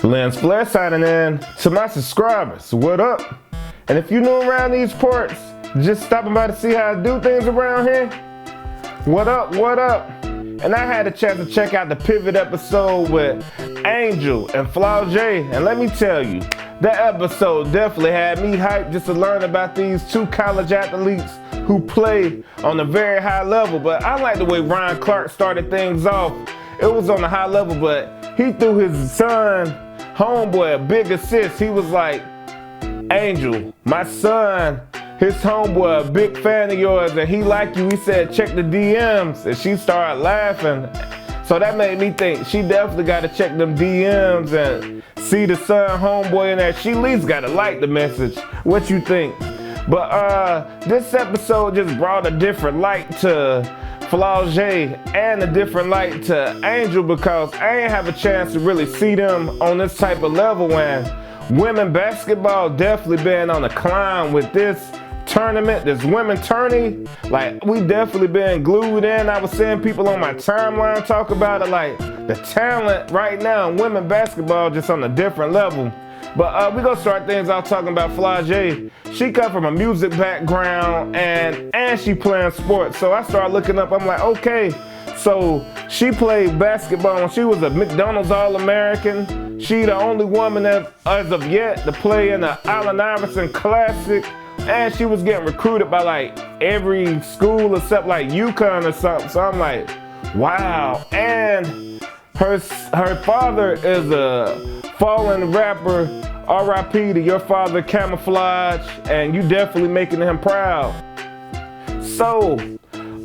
Lance Flair signing in. To my subscribers, what up? And if you're new around these parts, just stopping by to see how I do things around here, what up, what up? And I had a chance to check out the Pivot episode with Angel and Flau'jae, and let me tell you, that episode definitely had me hyped just to learn about these two college athletes who play on a very high level. But I like the way Ryan Clark started things off. It was on a high level, but he threw his son, homeboy, a big assist. He was like, Angel, my son, his homeboy, a big fan of yours, and he like you. He said, check the DMs, and she started laughing. So that made me think she definitely got to check them DMs and see the son, homeboy in there. She at least got to like the message. What you think? But this episode just brought a different light to Flau'jae and a different light to Angel, because I ain't have a chance to really see them on this type of level, when women basketball definitely been on a climb with this tournament, this women tourney. Like, we definitely been glued in. I was seeing people on my timeline talk about it, like the talent right now in women basketball just on a different level. But we gonna start things out talking about Flau'jae. She come from a music background and she playing sports. So I started looking up, I'm like, okay, so she played basketball when she was a McDonald's All-American. She the only woman as of yet to play in the Allen Iverson Classic. And she was getting recruited by like every school except like UConn or something. So I'm like, wow. And her father is a fallen rapper. R.I.P. to your father, Camouflage, and you definitely making him proud. So,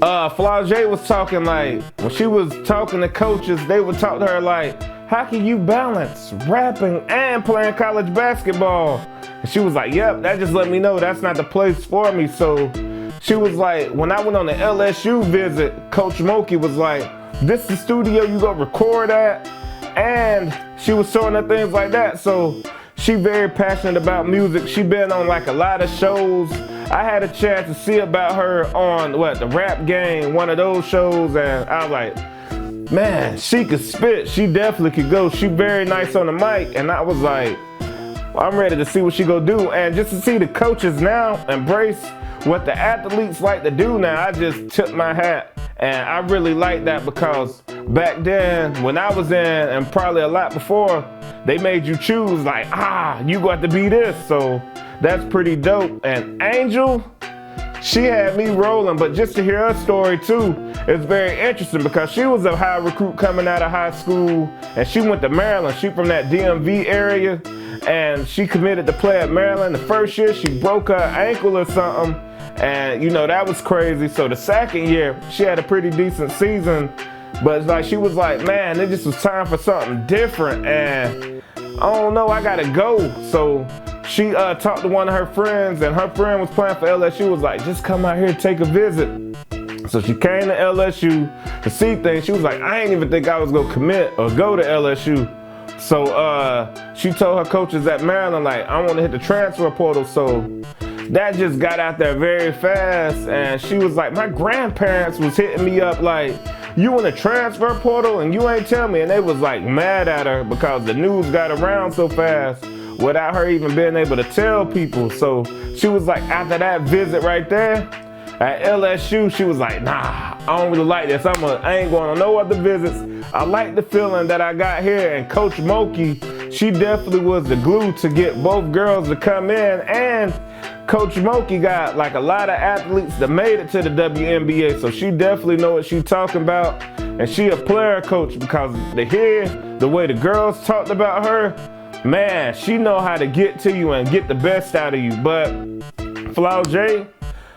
Flau'jae was talking like, when she was talking to coaches, they would talk to her like, how can you balance rapping and playing college basketball? And she was like, yep, that just let me know that's not the place for me. So she was like, when I went on the LSU visit, Coach Mulkey was like, this is the studio you go record at? And she was showing her things like that. So she very passionate about music. She been on like a lot of shows. I had a chance to see about her on the Rap Game, one of those shows, and I was like, man, she could spit. She definitely could go. She very nice on the mic, and I was like, I'm ready to see what she go do. And just to see the coaches now embrace what the athletes like to do now, I just took my hat. And I really like that, because back then, when I was in, and probably a lot before, they made you choose like, you got to be this. So that's pretty dope. And Angel, she had me rolling, but just to hear her story too, it's very interesting, because she was a high recruit coming out of high school, and she went to Maryland. She from that DMV area, and she committed to play at Maryland. The first year, she broke her ankle or something, and that was crazy. So the second year, she had a pretty decent season, but it's like she was like, man, it just was time for something different, and I don't know, I gotta go. So she talked to one of her friends, and her friend was playing for LSU, was like, just come out here, take a visit. So she came to LSU to see things. She was like, I ain't even think I was gonna commit or go to LSU. So she told her coaches at Maryland, like, I want to hit the transfer portal. So that just got out there very fast. And she was like, my grandparents was hitting me up like, you in the transfer portal and you ain't tell me. And they was like mad at her because the news got around so fast without her even being able to tell people. So she was like, after that visit right there at LSU, she was like, nah, I don't really like this. I ain't going on no other visits. I like the feeling that I got here. And Coach Mulkey, she definitely was the glue to get both girls to come in. And Coach Mulkey got like a lot of athletes that made it to the WNBA. So she definitely know what she's talking about. And she a player coach, because to hear the way the girls talked about her, man, she know how to get to you and get the best out of you. But Flau'jae,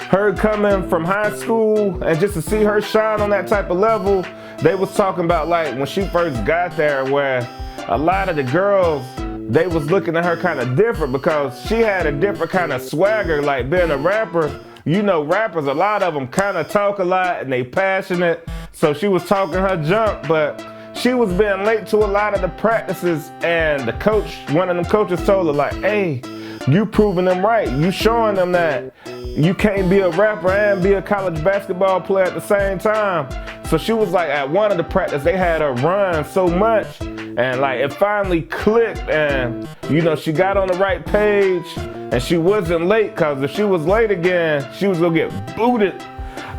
her coming from high school and just to see her shine on that type of level, they was talking about like when she first got there, where a lot of the girls, they was looking at her kind of different, because she had a different kind of swagger, like being a rapper. Rappers, a lot of them kind of talk a lot and they passionate. So she was talking her junk, but she was being late to a lot of the practices, and the coach, one of them coaches told her like, hey, you proving them right. You showing them that you can't be a rapper and be a college basketball player at the same time. So she was like, at one of the practice, they had her run so much And like it finally clicked, and you know, she got on the right page, and she wasn't late, cause if she was late again, she was gonna get booted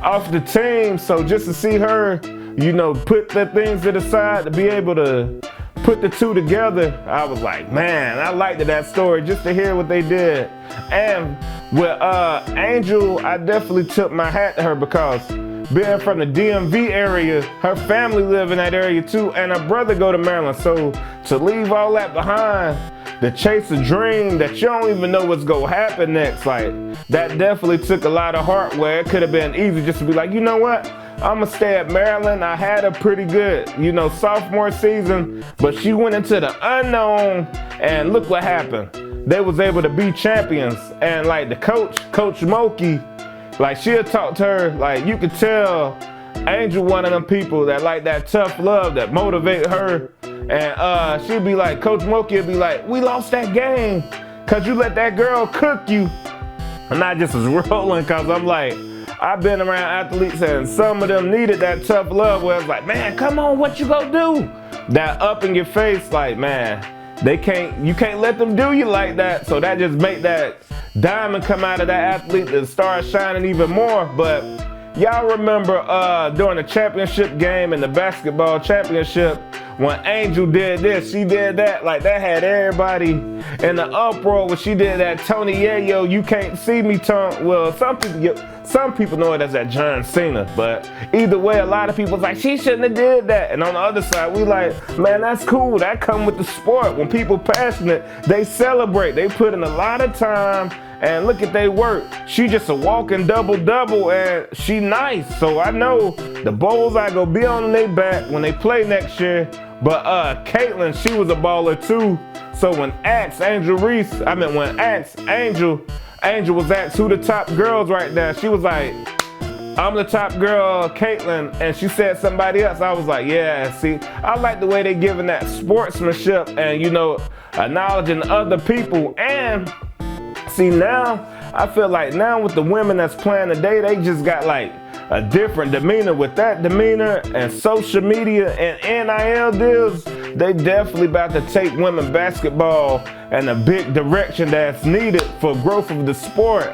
off the team. So just to see her, you know, put the things to the side to be able to put the two together, I was like, man, I liked that story just to hear what they did. And with Angel, I definitely took my hat to her, because being from the DMV area, her family live in that area too, and her brother go to Maryland. So to leave all that behind, to chase a dream that you don't even know what's gonna happen next, like that definitely took a lot of heart, where it could have been easy just to be like, you know what, I'm gonna stay at Maryland. I had a pretty good, you know, sophomore season, but she went into the unknown, and look what happened. They was able to be champions. And like the Coach Moki, like she'll talk to her, like you could tell Angel one of them people that like that tough love that motivate her. And she'd be like, Coach Moki would be like, we lost that game cause you let that girl cook you. And I just was rolling, cause I'm like, I've been around athletes and some of them needed that tough love where it's like, man, come on, what you gonna do? That up in your face, like, man, you can't let them do you like that. So that just make that diamond come out of that athlete to start shining even more. But y'all remember during the championship game and the basketball championship, when Angel did this, she did that, like that had everybody in the uproar when she did that Tony Yayo, you can't see me tongue. Well, some people know it as that John Cena, but either way, a lot of people's like, she shouldn't have did that. And on the other side, we like, man, that's cool. That come with the sport. When people passionate, they celebrate. They put in a lot of time, and look at they work. She just a walking double-double, and she nice. So I know the Bullseye go be on their back when they play next year. But Caitlin, she was a baller too. So when Angel was asked who the top girls right now, she was like, I'm the top girl, Caitlin, and she said somebody else. I was like, yeah, see, I like the way they giving that sportsmanship and, you know, acknowledging other people. And see, now, I feel like now with the women that's playing today, they just got like a different demeanor. With that demeanor and social media and NIL deals, they definitely about to take women basketball in a big direction that's needed for growth of the sport.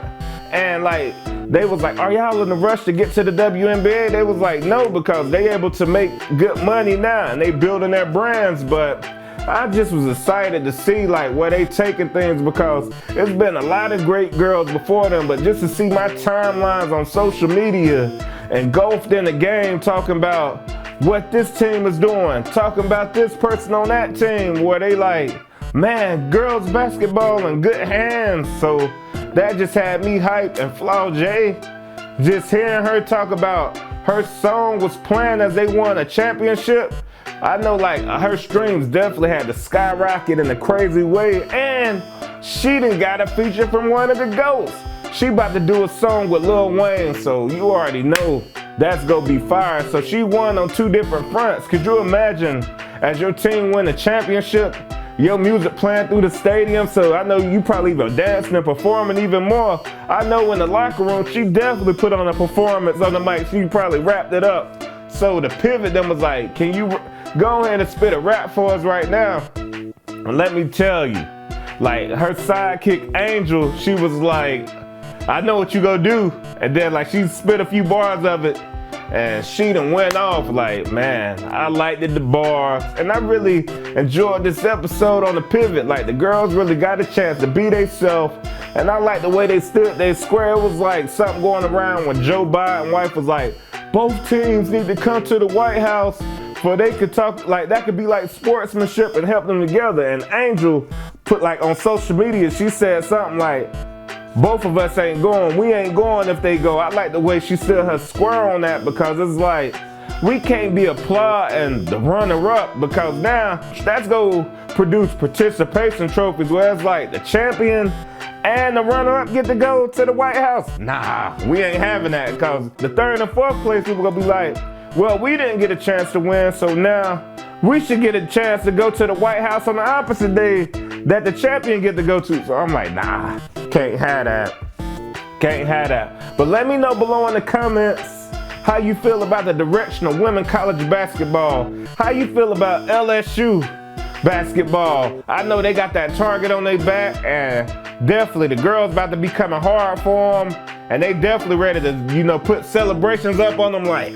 And like, they was like, are y'all in a rush to get to the WNBA? They was like, no, because they able to make good money now and they building their brands. But I just was excited to see like where they taking things, because it's been a lot of great girls before them, but just to see my timelines on social media engulfed in the game talking about what this team is doing, talking about this person on that team, where they like, man, girls basketball in good hands. So that just had me hyped. And Flaw J, just hearing her talk about her song was playing as they won a championship, I know like her streams definitely had to skyrocket in a crazy way. And she done got a feature from one of the GOATs. She about to do a song with Lil Wayne, so you already know that's gonna be fire. So she won on two different fronts. Could you imagine as your team win a championship, your music playing through the stadium? So I know you probably even dancing and performing even more. I know in the locker room, she definitely put on a performance on the mic. She probably wrapped it up. So the pivot then was like, can you go ahead and spit a rap for us right now? And let me tell you, like her sidekick Angel, she was like, I know what you gonna do. And then like she spit a few bars of it and she done went off. Like, man, I liked the bars. And I really enjoyed this episode on the pivot. Like the girls really got a chance to be themselves. And I like the way they stood, they square. It was like something going around when Joe Biden's wife was like, both teams need to come to the White House for they could talk, like that could be like sportsmanship and help them together. And Angel put like on social media, she said something like, both of us ain't going, we ain't going if they go. I like the way she stood her square on that, because it's like, we can't be applauding the runner-up, because now that's gonna produce participation trophies where it's like the champion and the runner-up get to go to the White House. Nah, we ain't having that, because the third and fourth place people gonna be like, well, we didn't get a chance to win, so now we should get a chance to go to the White House on the opposite day that the champion get to go to. So I'm like, nah, can't have that. Can't have that. But let me know below in the comments how you feel about the direction of women college basketball. How you feel about LSU basketball. I know they got that target on their back, and definitely the girls about to be coming hard for them, and they definitely ready to, put celebrations up on them like,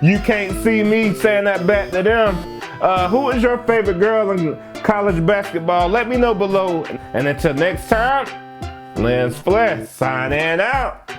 you can't see me, saying that back to them. Who is your favorite girl in college basketball? Let me know below. And until next time, Lens Flesh signing out.